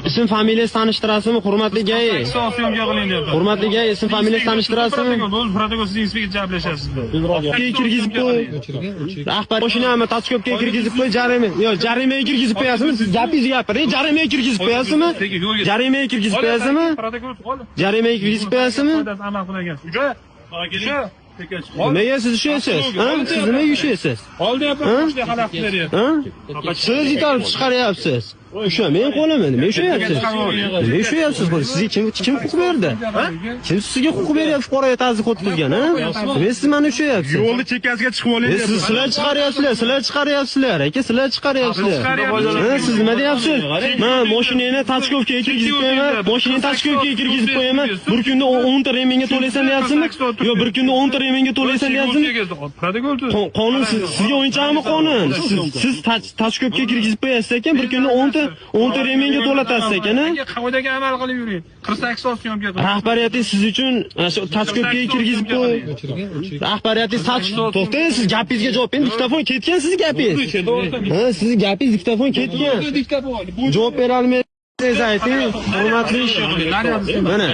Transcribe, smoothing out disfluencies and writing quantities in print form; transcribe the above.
Ism familiyangizni tanishtirasizmi, hurmatli gay? Syomka qiling deyapti. Hurmatli gay, ism familiyangizni tanishtirasizmi? O'z protokol siz inspektor gaplashasiz. Kirgizib qo'y. Rahbar mashinani tachkopga kirgizib qo'y, jarimaga. Yo'q, jarimaga kirgizib qo'yasizmi? Siz gapingizni gapiring. Jarimaga kirgizib qo'yasizmi? Jarimaga kirgizib qo'yasizmi? Protokol ol. Jarimaga kirgizib qo'yasizmi? Amal qilagan. O'sha. Nimaga siz ushlaysiz? Siz nimaga ushlaysiz? Ol deyapman, xalaqit beryapti. Siz yetarib chiqaryapsiz. Ushlamang qo'limni. Nima ushlayapsiz? Nima ushlayapsiz? Sizga kim huquq berdi? Kim sizga huquq beryapti fuqaroga tazyiq o'tkazgan, ha? Siz mana ushlayapsiz. Yo'lni chekkasiga chiqib oling. Sizlar chiqaryapsizlar, aka, sizlar chiqaryapsizlar. Siz nima deyapsiz? Men mashinani tachkovga kirgizib qo'yaman, mashinani tachkovga kirgizib qo'yaman. Bir kunda 10 ta remenga to'laysan deyapsizmi? Yo, bir kunda 10 ta remenga to'laysan deyapsizmi? Qonun sizga o'yinchoqmi qonun? Siz tachkovga kirgizib qo'yasiz ekan, bir kunda 10 ta remenga to'latasiz ekan, ha? Qoidaga amal qilib yuring. 48 soat syomka qiling. Rahbariyatingiz siz uchun tachkovga kirgizib qo'y. Rahbariyatingiz to'xtang, siz gapingizga javob bering. Diktafon ketgan siz gapingiz. Ha, siz gapingiz diktafon ketgan. Javob bera olmaysiz ayting. Hurmatli. Mana